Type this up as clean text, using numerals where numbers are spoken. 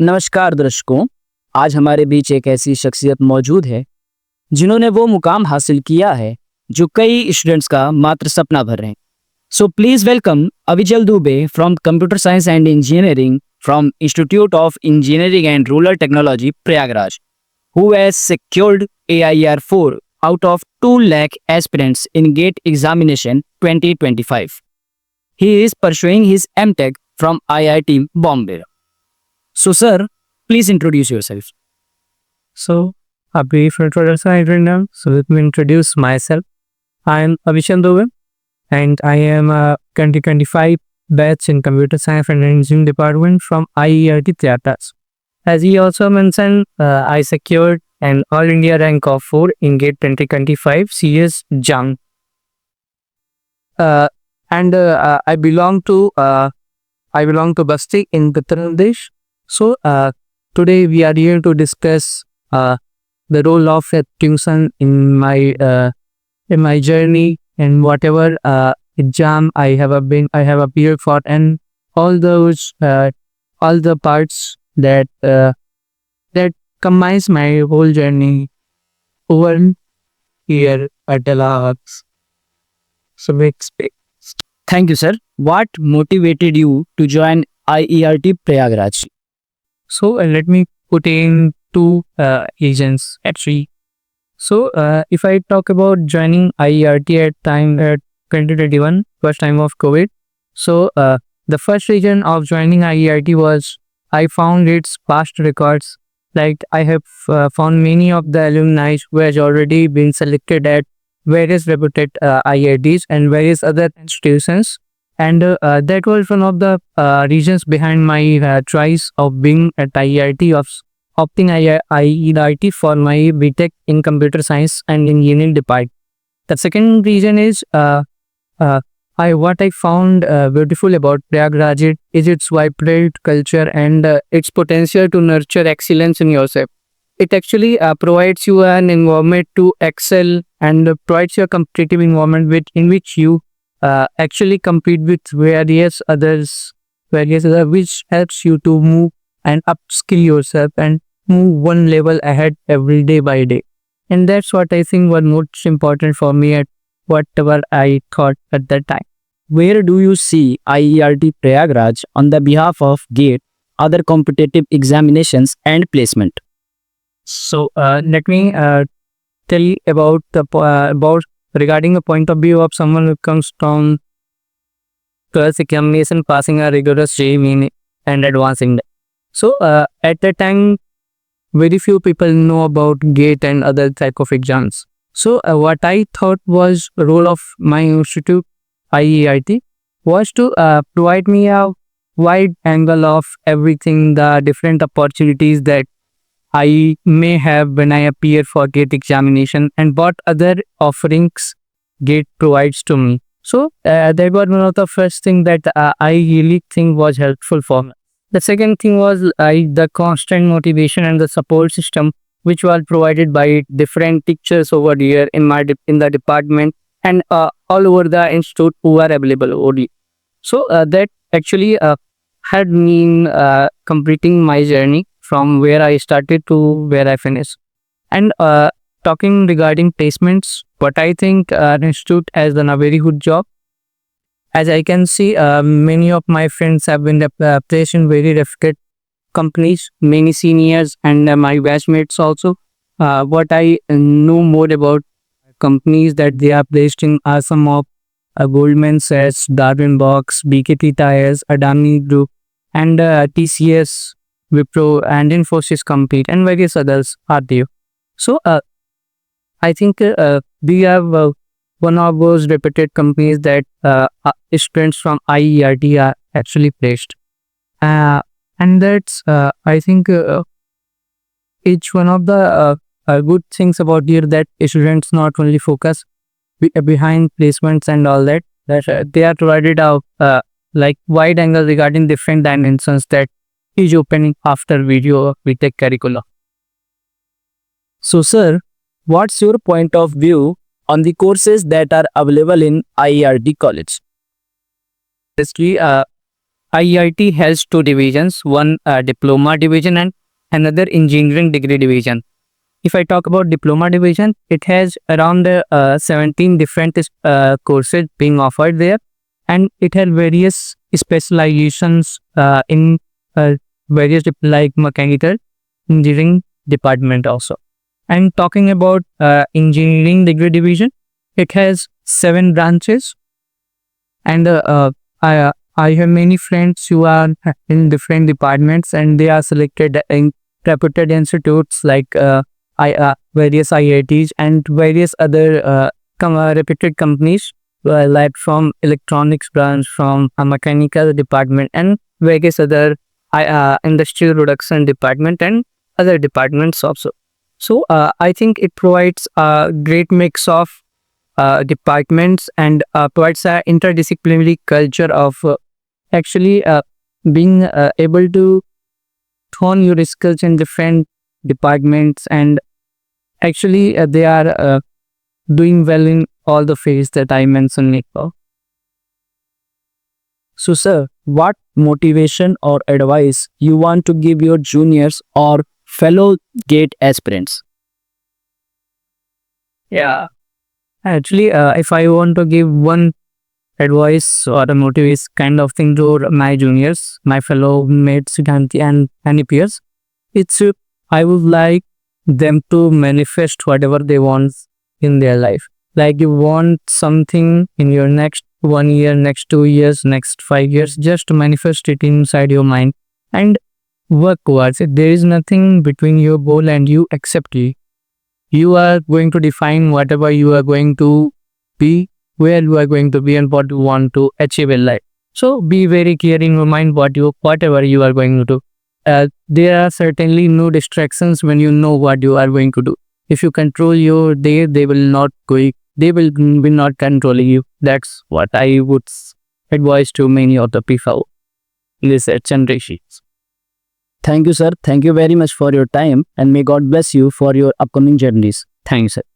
नमस्कार दर्शकों। आज हमारे बीच एक ऐसी शख्सियत मौजूद है जिन्होंने वो मुकाम हासिल किया है जो कई स्टूडेंट्स का मात्र सपना भर रहे हैं। So please welcome Avijal Dubey from computer science and engineering from Institute of Engineering and Rural Technology Prayagraj, who has secured AIR4 out of 2 lakh aspirants in GATE examination 2025. He is pursuing his MTech from IIT Bombay. So, sir, please introduce yourself. So, a brief introduction I will now. So, let me introduce myself. I am Abhishek Dubey and I am a 2025 batch in Computer Science and Engineering Department from IERT Theatres. As he also mentioned, I secured an All India rank of 4 in GATE 2025 CS JAM. And I belong to Basti in Uttar Pradesh. So today we are here to discuss the role of tuition in my journey and whatever exam I have appeared for, and all the parts that combines my whole journey over here at Allahabad. So we expect. Thank you, sir. What motivated you to join IERT Prayagraj? So let me put in two reasons actually. So if I talk about joining IERT at 2021, first time of COVID. So the first reason of joining IERT was I found its past records. Like I have found many of the alumni who has already been selected at various reputed IITs and various other institutions. And that was one of the reasons behind my choice of being at IIT, of opting IIT for my BTech in Computer Science and Engineering department. The second reason is what I found beautiful about Prayagraj is its vibrant culture and its potential to nurture excellence in yourself. It actually provides you an environment to excel and provides you a competitive environment in which you actually compete with various others, which helps you to move and upskill yourself and move one level ahead every day by day. And that's what I think was most important for me at whatever I thought at that time. Where do you see IERT Prayagraj on the behalf of GATE, other competitive examinations and placement? So let me tell you about regarding the point of view of someone who comes from 12th examination, passing a rigorous JEE and advancing. So at that time, very few people know about GATE and other type of exams. So what I thought was role of my institute, IEIT, was to provide me a wide angle of everything, the different opportunities that I may have when I appear for GATE examination and what other offerings GATE provides to me. So that was one of the first thing that I really think was helpful for me. The second thing was the constant motivation and the support system which was provided by different teachers over here in the department and all over the institute who are available over here. So that actually had me completing my journey from where I started to where I finished. And talking regarding placements, what I think our institute has done a very good job. As I can see, many of my friends have been placed in very reputed companies, many seniors and my batchmates also. What I know more about companies that they are placed in are some of Goldman Sachs, Darwinbox, BKT Tires, Adani Group, and TCS, Wipro, and Infosys Complete, and various others are there. So I think we have one of those reputed companies that students from IERT are actually placed. And that's, I think, each one of the good things about here that students not only focus behind placements and all that they are provided a like wide angle regarding different dimensions that is opening after video BTech curriculum. So, sir, what's your point of view on the courses that are available in IERT college? Honestly, IIT has two divisions, one diploma division and another engineering degree division. If I talk about diploma division, it has around 17 different courses being offered there, and it has various specializations in various like mechanical engineering department also. And talking about engineering degree division, it has 7 branches, and I have many friends who are in different departments, and they are selected in reputed institutes like various IITs and various other reputed companies, like from electronics branch, from a mechanical department, and various other industrial production department and other departments also. So I think it provides a great mix of departments and provides an interdisciplinary culture of actually being able to hone your skills in different departments, and actually they are doing well in all the fields that I mentioned before. So, sir, what motivation or advice you want to give your juniors or fellow GATE aspirants? Yeah. Actually, if I want to give one advice or a motivation kind of thing to my juniors, my fellow mates, Siddhanti and any peers, it's I would like them to manifest whatever they want in their life. Like you want something in your next 1 year, next 2 years, next 5 years, just manifest it inside your mind and work towards it. There is nothing between your goal and you, except you. You are going to define whatever you are going to be, where you are going to be, and what you want to achieve in life. So be very clear in your mind whatever you are going to do. There are certainly no distractions when you know what you are going to do. If you control your day, they will not be not controlling you. That's what I would advise to many of the people in this generation. Thank you, sir. Thank you very much for your time, and may God bless you for your upcoming journeys. Thank you, sir.